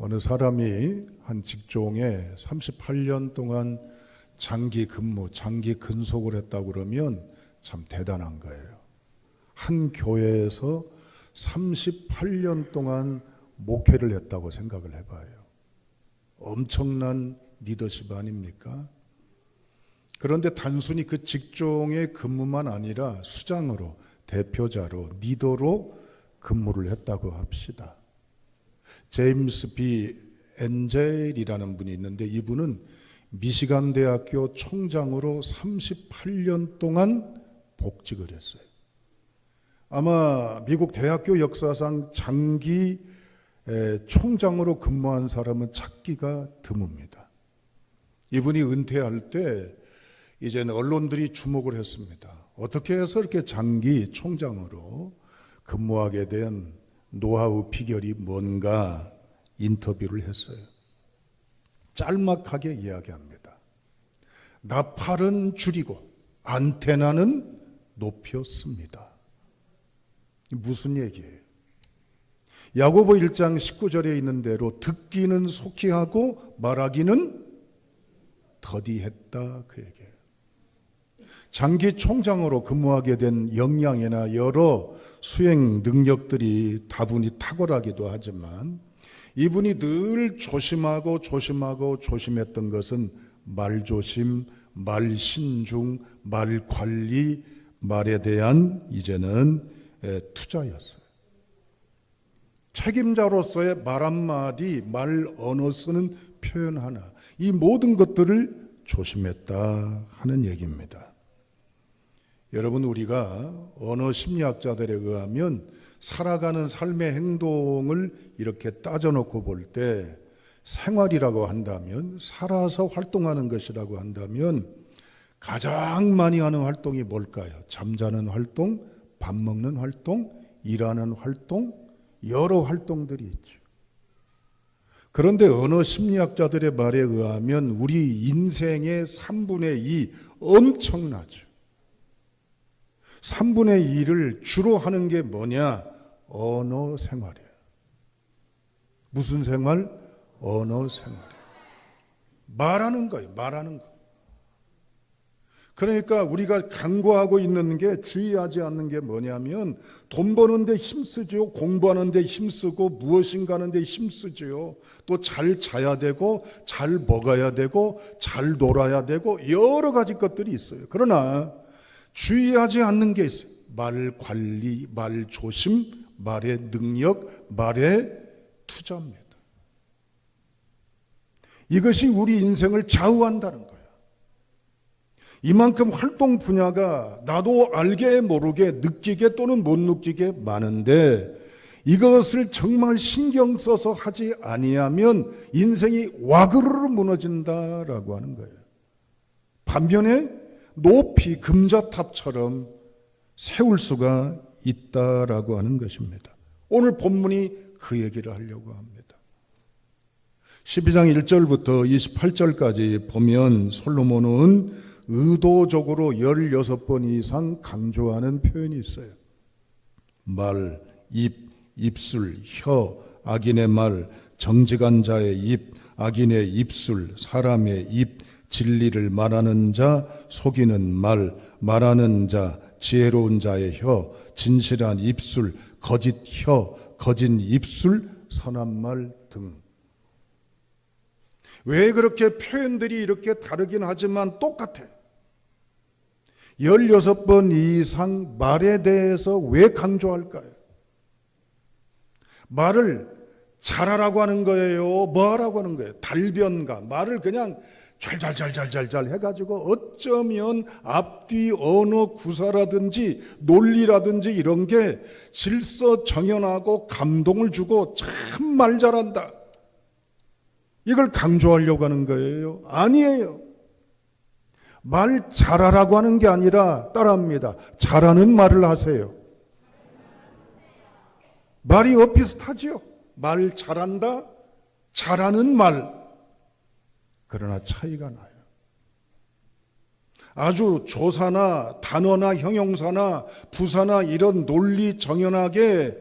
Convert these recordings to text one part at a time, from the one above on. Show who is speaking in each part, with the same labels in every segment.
Speaker 1: 어느 사람이 한 직종에 38년 동안 장기 근무, 장기 근속을 했다고 그러면 참 대단한 거예요. 한 교회에서 38년 동안 목회를 했다고 생각을 해봐요. 엄청난 리더십 아닙니까? 그런데 단순히 그 직종의 근무만 아니라 수장으로, 대표자로, 리더로 근무를 했다고 합시다. 제임스 B. 엔젤이라는 분이 있는데 이분은 미시간 대학교 총장으로 38년 동안 복직을 했어요. 아마 미국 대학교 역사상 장기 총장으로 근무한 사람은 찾기가 드뭅니다. 이분이 은퇴할 때 이제는 언론들이 주목을 했습니다. 어떻게 해서 이렇게 장기 총장으로 근무하게 된 노하우 비결이 뭔가 인터뷰를 했어요. 짤막하게 이야기합니다. 나팔은 줄이고 안테나는 높였습니다. 무슨 얘기예요? 야고보 1장 19절에 있는 대로 듣기는 속히 하고 말하기는 더디했다, 그 얘기예요. 장기 총장으로 근무하게 된 역량이나 여러 수행 능력들이 다분히 탁월하기도 하지만 이분이 늘 조심했던 것은 말조심, 말신중, 말관리, 말에 대한 이제는 투자였어요. 책임자로서의 말 한마디, 말 언어 쓰는 표현 하나, 이 모든 것들을 조심했다 하는 얘기입니다. 여러분, 우리가 언어 심리학자들에 의하면 살아가는 삶의 행동을 이렇게 따져놓고 볼 때 생활이라고 한다면, 살아서 활동하는 것이라고 한다면 가장 많이 하는 활동이 뭘까요? 잠자는 활동, 밥 먹는 활동, 일하는 활동, 여러 활동들이 있죠. 그런데 언어 심리학자들의 말에 의하면 우리 인생의 3분의 2, 엄청나죠. 3분의 2를 주로 하는 게 뭐냐? 언어 생활이에요. 무슨 생활? 언어 생활. 말하는 거예요. 말하는 거. 그러니까 우리가 간구하고 있는 게, 주의하지 않는 게 뭐냐면 돈 버는 데 힘쓰죠. 공부하는 데 힘쓰고 무엇인가 하는 데 힘쓰죠. 또 잘 자야 되고 잘 먹어야 되고 잘 놀아야 되고 여러 가지 것들이 있어요. 그러나 주의하지 않는 게 있어요. 말 관리, 말 조심, 말의 능력, 말의 투자입니다. 이것이 우리 인생을 좌우한다는 거예요. 이만큼 활동 분야가 나도 알게 모르게 느끼게 또는 못 느끼게 많은데 이것을 정말 신경 써서 하지 아니하면 인생이 와그르르 무너진다라고 하는 거예요. 반면에 높이 금자탑처럼 세울 수가 있다라고 하는 것입니다. 오늘 본문이 그 얘기를 하려고 합니다. 12장 1절부터 28절까지 보면 솔로몬은 의도적으로 16번 이상 강조하는 표현이 있어요. 말, 입, 입술, 혀, 악인의 말, 정직한 자의 입, 악인의 입술, 사람의 입, 진리를 말하는 자, 속이는 말, 말하는 자, 지혜로운 자의 혀, 진실한 입술, 거짓 혀, 거짓 입술, 선한 말 등. 왜 그렇게 표현들이 이렇게 다르긴 하지만 똑같아요. 16번 이상 말에 대해서 왜 강조할까요? 말을 잘하라고 하는 거예요? 뭐 하라고 하는 거예요? 달변가. 말을 그냥 잘 해가지고 어쩌면 앞뒤 언어 구사라든지 논리라든지 이런 게 질서 정연하고 감동을 주고 참 말 잘한다. 이걸 강조하려고 하는 거예요? 아니에요. 말 잘하라고 하는 게 아니라 따라합니다. 잘하는 말을 하세요. 말이 비슷하지요. 말 잘한다, 잘하는 말. 그러나 차이가 나요. 아주 조사나 단어나 형용사나 부사나 이런 논리 정연하게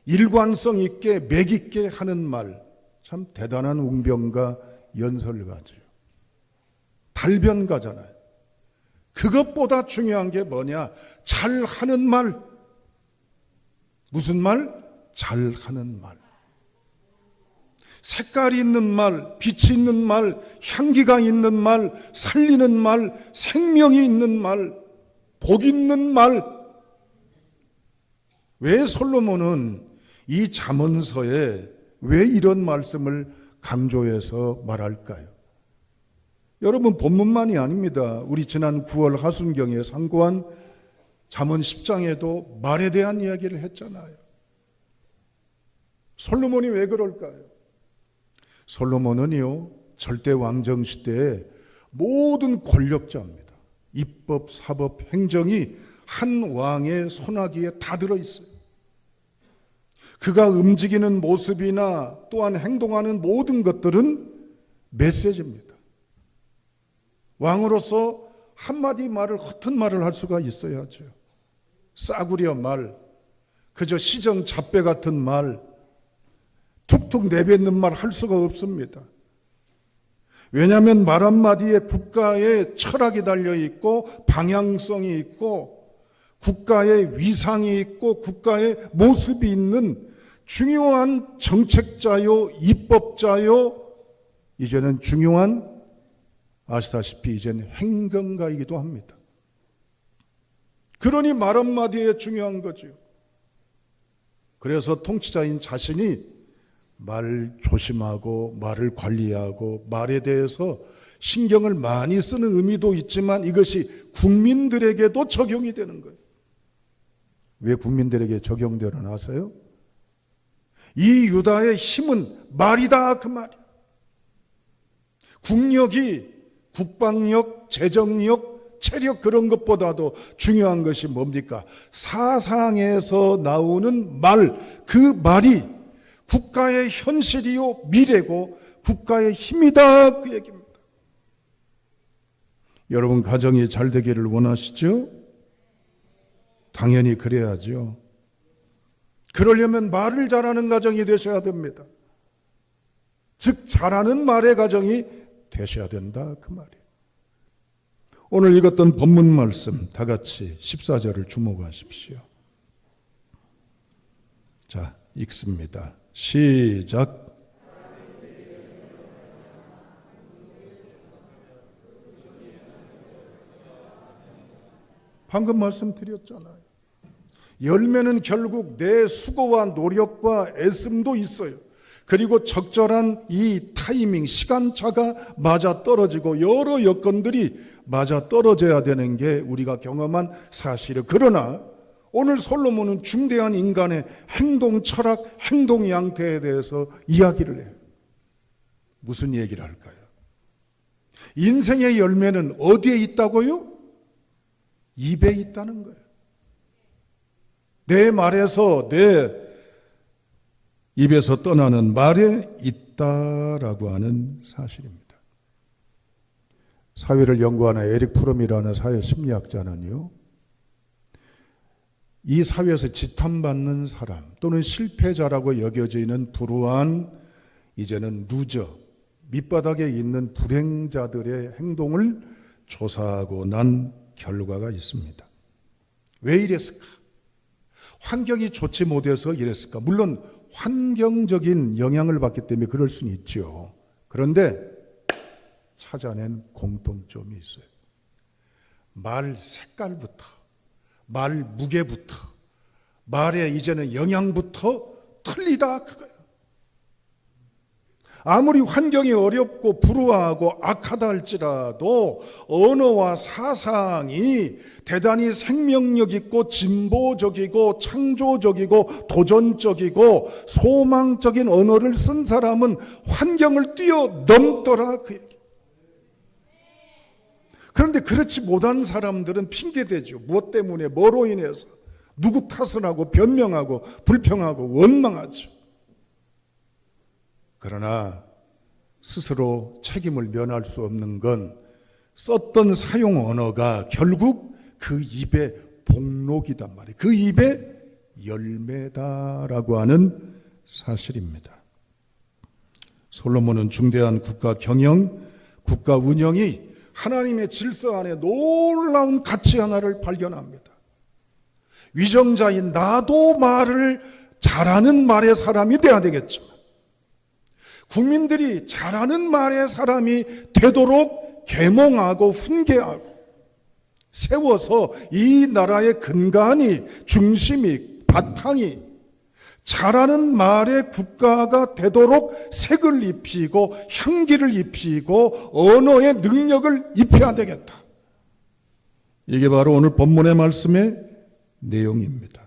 Speaker 1: 일관성 있게 맥 있게 하는 말, 참 대단한 웅변가 연설가죠. 달변가잖아요. 그것보다 중요한 게 뭐냐? 잘하는 말. 무슨 말? 잘하는 말. 색깔이 있는 말, 빛이 있는 말, 향기가 있는 말, 살리는 말, 생명이 있는 말, 복 있는 말. 왜 솔로몬은 이 잠언서에 왜 이런 말씀을 강조해서 말할까요? 여러분, 본문만이 아닙니다. 우리 지난 9월 하순경에 상고한 잠언 10장에도 말에 대한 이야기를 했잖아요. 솔로몬이 왜 그럴까요? 솔로몬은요, 절대 왕정 시대에 모든 권력자입니다. 입법, 사법, 행정이 한 왕의 손아귀에 다 들어있어요. 그가 움직이는 모습이나 또한 행동하는 모든 것들은 메시지입니다. 왕으로서 한마디 말을, 허튼 말을 할 수가 있어야죠. 싸구려 말, 그저 시정 잡배 같은 말, 툭툭 내뱉는 말 할 수가 없습니다. 왜냐하면 말 한마디에 국가의 철학이 달려있고 방향성이 있고 국가의 위상이 있고 국가의 모습이 있는 중요한 정책자요, 입법자요, 이제는 중요한, 아시다시피 이제는 행정가이기도 합니다. 그러니 말 한마디에 중요한 거죠. 그래서 통치자인 자신이 말 조심하고 말을 관리하고 말에 대해서 신경을 많이 쓰는 의미도 있지만 이것이 국민들에게도 적용이 되는 거예요. 왜 국민들에게 적용되는 아세요? 이 유다의 힘은 말이다, 그 말이에요. 국력이 국방력, 재정력, 체력 그런 것보다도 중요한 것이 뭡니까? 사상에서 나오는 말, 그 말이 국가의 현실이요 미래고 국가의 힘이다, 그 얘기입니다. 여러분, 가정이 잘 되기를 원하시죠? 당연히 그래야죠. 그러려면 말을 잘하는 가정이 되셔야 됩니다. 즉 잘하는 말의 가정이 되셔야 된다, 그 말이에요. 오늘 읽었던 본문 말씀 다 같이 14절을 주목하십시오. 자, 읽습니다. 시작. 방금 말씀드렸잖아요. 열매는 결국 내 수고와 노력과 애씀도 있어요. 그리고 적절한 이 타이밍, 시간차가 맞아 떨어지고 여러 여건들이 맞아 떨어져야 되는 게 우리가 경험한 사실이에요. 그러나 오늘 솔로몬은 중대한 인간의 행동 철학, 행동 양태에 대해서 이야기를 해요. 무슨 얘기를 할까요? 인생의 열매는 어디에 있다고요? 입에 있다는 거예요. 내 말에서, 내 입에서 떠나는 말에 있다라고 하는 사실입니다. 사회를 연구하는 에릭 프롬이라는 사회 심리학자는요, 이 사회에서 지탄받는 사람 또는 실패자라고 여겨지는 불우한 이제는 루저, 밑바닥에 있는 불행자들의 행동을 조사하고 난 결과가 있습니다. 왜 이랬을까? 환경이 좋지 못해서 이랬을까? 물론 환경적인 영향을 받기 때문에 그럴 수는 있죠. 그런데 찾아낸 공통점이 있어요. 말 색깔부터, 말 무게부터, 말의 이제는 영향부터 틀리다, 그거예요. 아무리 환경이 어렵고 불우하고 악하다 할지라도 언어와 사상이 대단히 생명력 있고 진보적이고 창조적이고 도전적이고 소망적인 언어를 쓴 사람은 환경을 뛰어넘더라, 그 얘기. 그런데 그렇지 못한 사람들은 핑계대죠. 무엇 때문에, 뭐로 인해서, 누구 탓을 하고 변명하고 불평하고 원망하죠. 그러나 스스로 책임을 면할 수 없는 건 썼던 사용 언어가 결국 그 입의 복록이단 말이에요. 그 입의 열매다라고 하는 사실입니다. 솔로몬은 중대한 국가 경영, 국가 운영이 하나님의 질서 안에 놀라운 가치 하나를 발견합니다. 위정자인 나도 말을 잘하는 말의 사람이 돼야 되겠지만, 국민들이 잘하는 말의 사람이 되도록 계몽하고 훈계하고 세워서 이 나라의 근간이, 중심이, 바탕이 잘하는 말의 국가가 되도록 색을 입히고 향기를 입히고 언어의 능력을 입혀야 되겠다. 이게 바로 오늘 본문의 말씀의 내용입니다.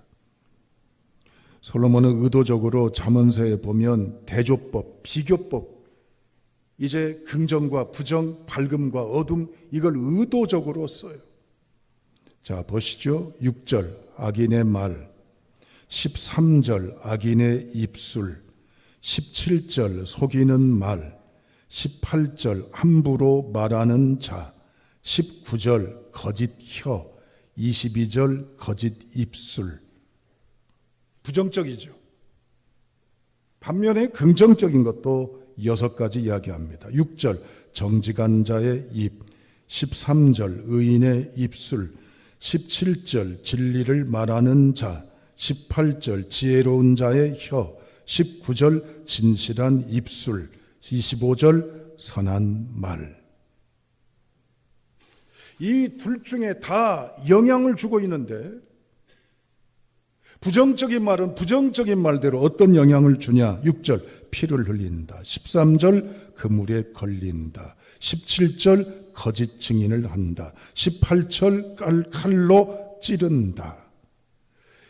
Speaker 1: 솔로몬은 의도적으로 잠언서에 보면 대조법, 비교법, 이제 긍정과 부정, 밝음과 어둠, 이걸 의도적으로 써요. 자, 보시죠. 6절 악인의 말, 13절 악인의 입술, 17절 속이는 말, 18절 함부로 말하는 자, 19절 거짓 혀, 22절 거짓 입술. 부정적이죠. 반면에 긍정적인 것도 6가지 이야기합니다. 6절 정직한 자의 입, 13절 의인의 입술, 17절 진리를 말하는 자, 18절 지혜로운 자의 혀, 19절 진실한 입술, 25절 선한 말. 이 둘 중에 다 영향을 주고 있는데, 부정적인 말은 부정적인 말대로 어떤 영향을 주냐? 6절 피를 흘린다, 13절 그물에 걸린다, 17절 거짓 증인을 한다, 18절 칼로 찌른다,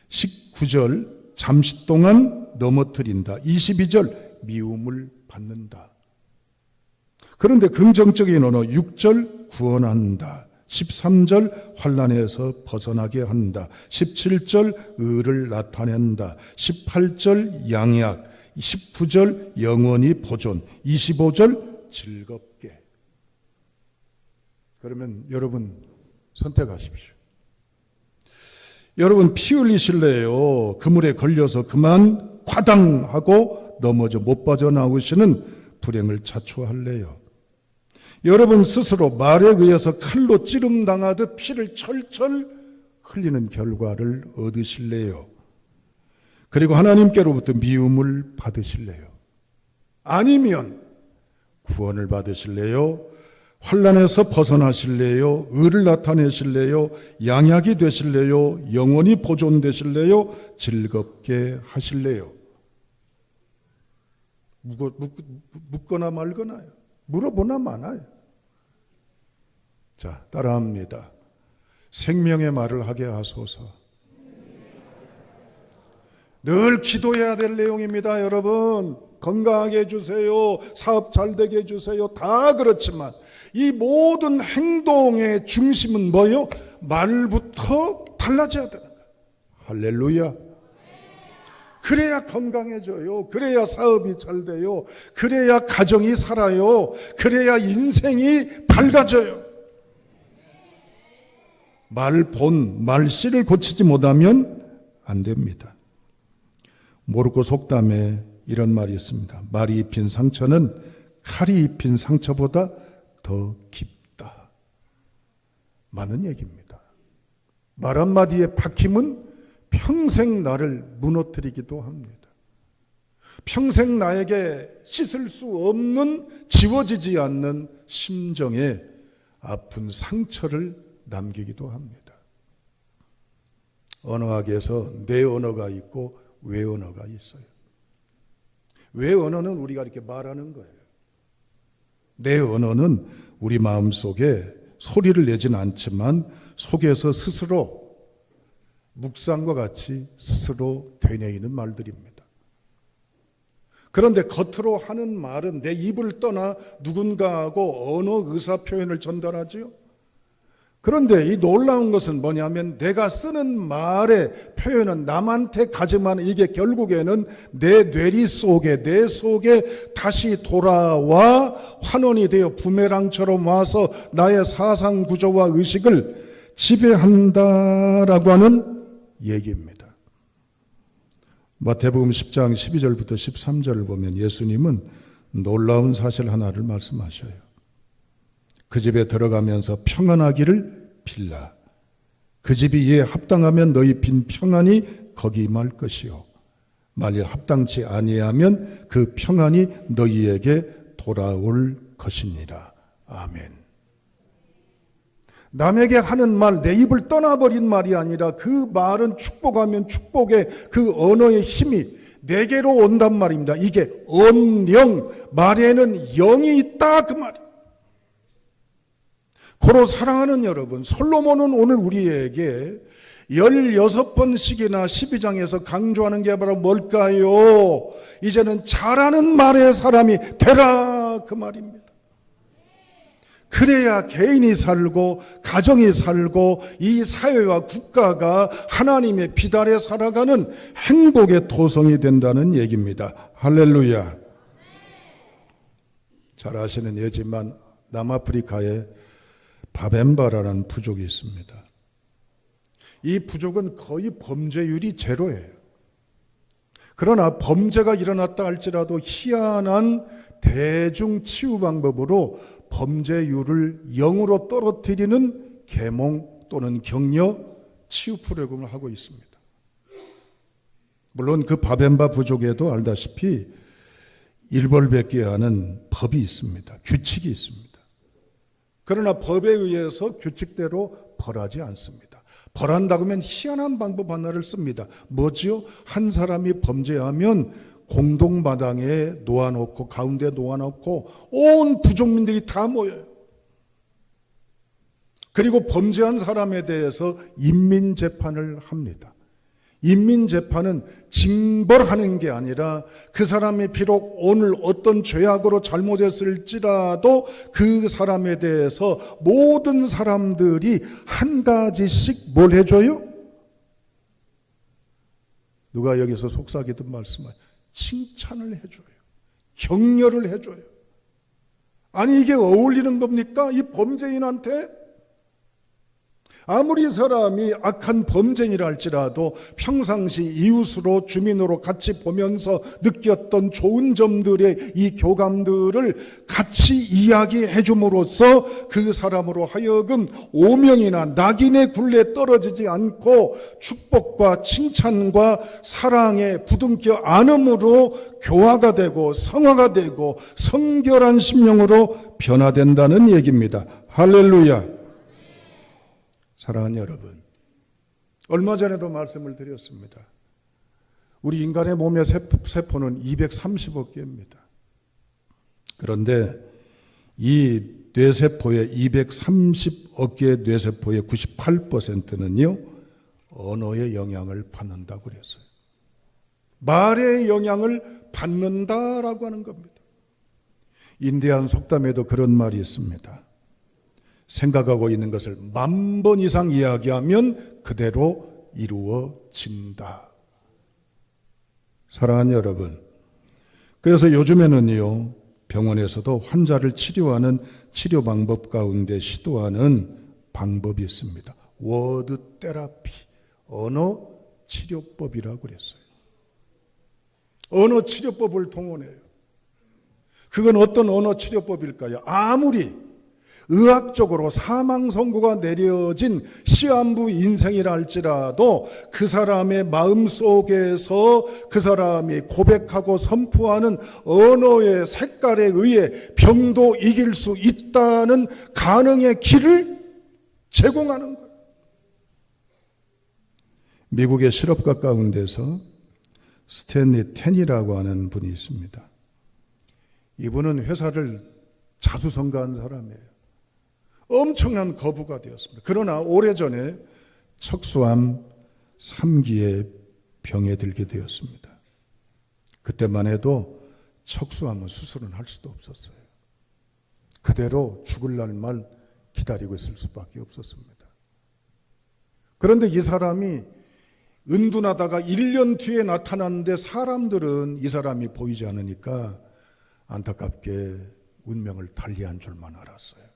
Speaker 1: 19절 잠시 동안 넘어뜨린다, 22절 미움을 받는다. 그런데 긍정적인 언어 6절 구원한다, 13절 환난에서 벗어나게 한다, 17절 의를 나타낸다, 18절 양약, 19절 영원히 보존, 25절 즐겁게. 그러면 여러분 선택하십시오. 여러분 피 흘리실래요? 그물에 걸려서 그만 과당하고 넘어져 못 빠져나오시는 불행을 자초할래요? 여러분 스스로 말에 의해서 칼로 찌름당하듯 피를 철철 흘리는 결과를 얻으실래요? 그리고 하나님께로부터 미움을 받으실래요? 아니면 구원을 받으실래요? 환난에서 벗어나실래요? 의를 나타내실래요? 양약이 되실래요? 영원히 보존되실래요? 즐겁게 하실래요? 묻거나 말거나요? 물어보나 마나요? 자, 따라합니다. 생명의 말을 하게 하소서. 늘 기도해야 될 내용입니다, 여러분. 건강하게 해주세요. 사업 잘 되게 해주세요. 다 그렇지만 이 모든 행동의 중심은 뭐예요? 말부터 달라져야 되는 거예요. 할렐루야. 그래야 건강해져요. 그래야 사업이 잘 돼요. 그래야 가정이 살아요. 그래야 인생이 밝아져요. 말씨를 고치지 못하면 안 됩니다. 모르고 속담에 이런 말이 있습니다. 말이 입힌 상처는 칼이 입힌 상처보다 더 깊다. 많은 얘기입니다. 말 한마디의 박힘은 평생 나를 무너뜨리기도 합니다. 평생 나에게 씻을 수 없는, 지워지지 않는 심정에 아픈 상처를 남기기도 합니다. 언어학에서 내 언어가 있고 외 언어가 있어요. 외 언어는 우리가 이렇게 말하는 거예요. 내 언어는 우리 마음속에 소리를 내진 않지만 속에서 스스로 묵상과 같이 스스로 되뇌이는 말들입니다. 그런데 겉으로 하는 말은 내 입을 떠나 누군가하고 언어 의사 표현을 전달하지요. 그런데 이 놀라운 것은 뭐냐면 내가 쓰는 말의 표현은 남한테 가지만 이게 결국에는 내 뇌리 속에, 내 속에 다시 돌아와 환원이 되어 부메랑처럼 와서 나의 사상 구조와 의식을 지배한다라고 하는 얘기입니다. 마태복음 10장 12절부터 13절을 보면 예수님은 놀라운 사실 하나를 말씀하셔요. 그 집에 들어가면서 평안하기를 빌라. 그 집이 이에 합당하면 너희 빈 평안이 거기 임할 것이요 만일 합당치 아니하면 그 평안이 너희에게 돌아올 것이니라. 아멘. 남에게 하는 말, 내 입을 떠나버린 말이 아니라 그 말은 축복하면 축복의 그 언어의 힘이 내게로 온단 말입니다. 이게 언영, 말에는 영이 있다 그 말이에요. 고로 사랑하는 여러분, 솔로몬은 오늘 우리에게 16번씩이나 12장에서 강조하는 게 바로 뭘까요? 이제는 잘하는 말의 사람이 되라 그 말입니다. 그래야 개인이 살고 가정이 살고 이 사회와 국가가 하나님의 빛 아래 살아가는 행복의 토성이 된다는 얘기입니다. 할렐루야. 잘 아시는 예지만 남아프리카에 바벤바라는 부족이 있습니다. 이 부족은 거의 범죄율이 제로예요. 그러나 범죄가 일어났다 할지라도 희한한 대중 치유 방법으로 범죄율을 0으로 떨어뜨리는 계몽 또는 격려 치유 프로그램을 하고 있습니다. 물론 그 바벤바 부족에도 알다시피 일벌백계 하는 법이 있습니다. 규칙이 있습니다. 그러나 법에 의해서 규칙대로 벌하지 않습니다. 벌한다고 하면 희한한 방법 하나를 씁니다. 뭐지요? 한 사람이 범죄하면 공동마당에 놓아놓고 가운데 놓아놓고 온 부족민들이 다 모여요. 그리고 범죄한 사람에 대해서 인민재판을 합니다. 인민재판은 징벌하는 게 아니라 그 사람이 비록 오늘 어떤 죄악으로 잘못했을지라도 그 사람에 대해서 모든 사람들이 한 가지씩 뭘 해줘요? 누가 여기서 속삭이든 말씀하세요. 칭찬을 해줘요. 격려를 해줘요. 아니 이게 어울리는 겁니까? 이 범죄인한테? 아무리 사람이 악한 범죄인이라 할지라도 평상시 이웃으로 주민으로 같이 보면서 느꼈던 좋은 점들의 이 교감들을 같이 이야기해 줌으로써 그 사람으로 하여금 오명이나 낙인의 굴레에 떨어지지 않고 축복과 칭찬과 사랑에 부둥켜 안음으로 교화가 되고 성화가 되고 성결한 심령으로 변화된다는 얘기입니다. 할렐루야. 사랑하는 여러분, 얼마 전에도 말씀을 드렸습니다. 우리 인간의 몸의 세포는 230억 개입니다. 그런데 이 뇌세포의 230억 개의 뇌세포의 98%는요 언어의 영향을 받는다고 그랬어요. 말의 영향을 받는다라고 하는 겁니다. 인디안 속담에도 그런 말이 있습니다. 생각하고 있는 것을 10,000번 이상 이야기하면 그대로 이루어진다. 사랑하는 여러분, 그래서 요즘에는요 병원에서도 환자를 치료하는 치료 방법 가운데 시도하는 방법이 있습니다. 워드 테라피, 언어 치료법이라고 그랬어요. 언어 치료법을 동원해요. 그건 어떤 언어 치료법일까요? 아무리 의학적으로 사망 선고가 내려진 시한부 인생이라 할지라도 그 사람의 마음속에서 그 사람이 고백하고 선포하는 언어의 색깔에 의해 병도 이길 수 있다는 가능의 길을 제공하는 거예요. 미국의 실업가 가운데서 스탠리 텐이라고 하는 분이 있습니다. 이분은 회사를 자주 성가한 사람이에요. 엄청난 거부가 되었습니다. 그러나 오래전에 척수암 3기의 병에 들게 되었습니다. 그때만 해도 척수암은 수술은 할 수도 없었어요. 그대로 죽을 날만 기다리고 있을 수밖에 없었습니다. 그런데 이 사람이 은둔하다가 1년 뒤에 나타났는데 사람들은 이 사람이 보이지 않으니까 안타깝게 운명을 달리한 줄만 알았어요.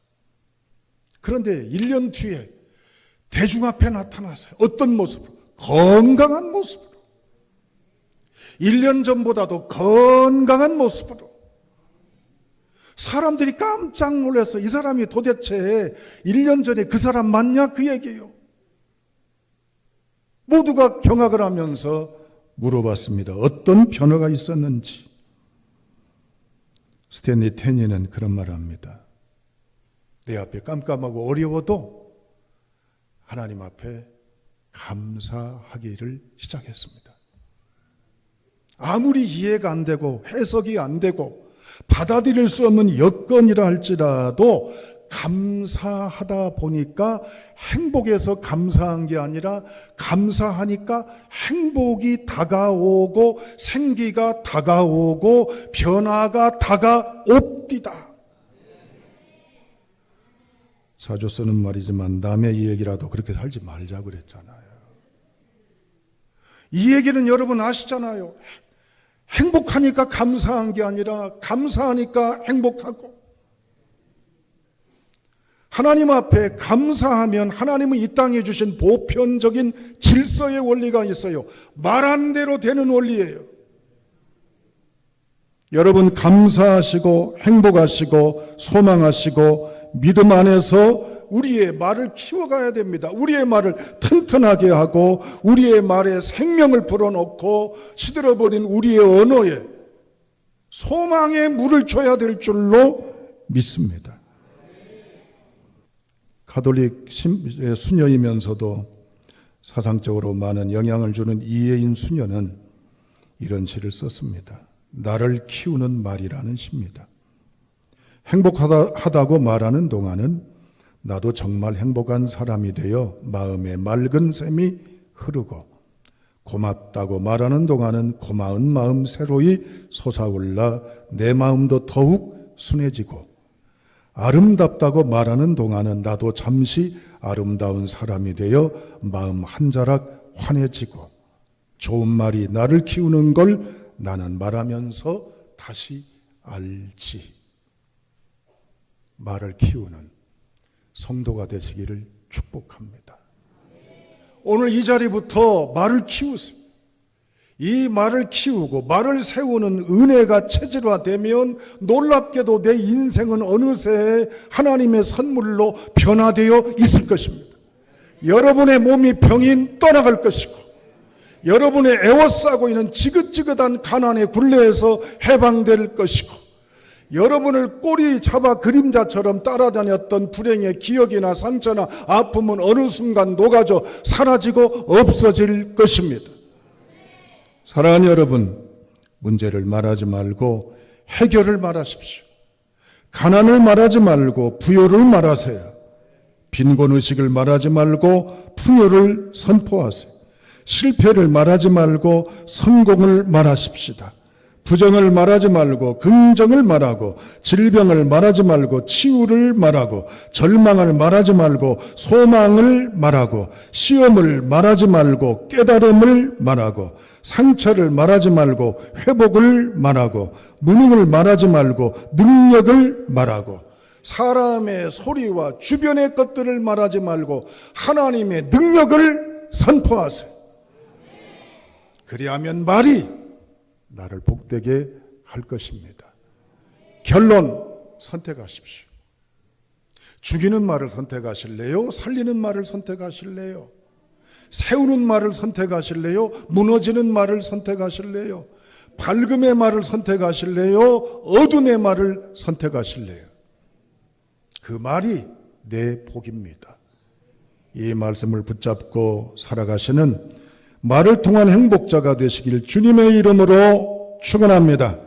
Speaker 1: 그런데 1년 뒤에 대중 앞에 나타났어요. 어떤 모습으로? 건강한 모습으로. 1년 전보다도 건강한 모습으로. 사람들이 깜짝 놀라서 이 사람이 도대체 1년 전에 그 사람 맞냐? 그 얘기예요. 모두가 경악을 하면서 물어봤습니다. 어떤 변화가 있었는지. 스탠리 테니는 그런 말을 합니다. 내 앞에 깜깜하고 어려워도 하나님 앞에 감사하기를 시작했습니다. 아무리 이해가 안 되고 해석이 안 되고 받아들일 수 없는 여건이라 할지라도 감사하다 보니까 행복에서 감사한 게 아니라 감사하니까 행복이 다가오고 생기가 다가오고 변화가 다가옵디다. 자주 쓰는 말이지만 남의 이야기라도 그렇게 살지 말자 그랬잖아요. 이 얘기는 여러분 아시잖아요. 행복하니까 감사한 게 아니라 감사하니까 행복하고, 하나님 앞에 감사하면 하나님은 이 땅에 주신 보편적인 질서의 원리가 있어요. 말한 대로 되는 원리예요. 여러분 감사하시고 행복하시고 소망하시고 믿음 안에서 우리의 말을 키워가야 됩니다. 우리의 말을 튼튼하게 하고 우리의 말에 생명을 불어넣고 시들어버린 우리의 언어에 소망의 물을 줘야 될 줄로 믿습니다. 가톨릭 수녀이면서도 사상적으로 많은 영향을 주는 이혜인 수녀는 이런 시를 썼습니다. 나를 키우는 말이라는 시입니다. 행복하다고 말하는 동안은 나도 정말 행복한 사람이 되어 마음에 맑은 샘이 흐르고, 고맙다고 말하는 동안은 고마운 마음 새로이 솟아올라 내 마음도 더욱 순해지고, 아름답다고 말하는 동안은 나도 잠시 아름다운 사람이 되어 마음 한 자락 환해지고, 좋은 말이 나를 키우는 걸 나는 말하면서 다시 알지. 말을 키우는 성도가 되시기를 축복합니다. 오늘 이 자리부터 말을 키우세요. 이 말을 키우고 말을 세우는 은혜가 체질화되면 놀랍게도 내 인생은 어느새 하나님의 선물로 변화되어 있을 것입니다. 여러분의 몸이 병이 떠나갈 것이고, 여러분의 애워싸고 있는 지긋지긋한 가난의 굴레에서 해방될 것이고, 여러분을 꼬리 잡아 그림자처럼 따라다녔던 불행의 기억이나 상처나 아픔은 어느 순간 녹아져 사라지고 없어질 것입니다. 사랑하는 여러분, 문제를 말하지 말고 해결을 말하십시오. 가난을 말하지 말고 부요를 말하세요. 빈곤의식을 말하지 말고 풍요를 선포하세요. 실패를 말하지 말고 성공을 말하십시다. 부정을 말하지 말고 긍정을 말하고, 질병을 말하지 말고 치유를 말하고, 절망을 말하지 말고 소망을 말하고, 시험을 말하지 말고 깨달음을 말하고, 상처를 말하지 말고 회복을 말하고, 무능을 말하지 말고 능력을 말하고, 사람의 소리와 주변의 것들을 말하지 말고 하나님의 능력을 선포하세요. 그리하면 말이 나를 복되게 할 것입니다. 결론, 선택하십시오. 죽이는 말을 선택하실래요? 살리는 말을 선택하실래요? 세우는 말을 선택하실래요? 무너지는 말을 선택하실래요? 밝음의 말을 선택하실래요? 어둠의 말을 선택하실래요? 그 말이 내 복입니다. 이 말씀을 붙잡고 살아가시는 말을 통한 행복자가 되시길 주님의 이름으로 축원합니다.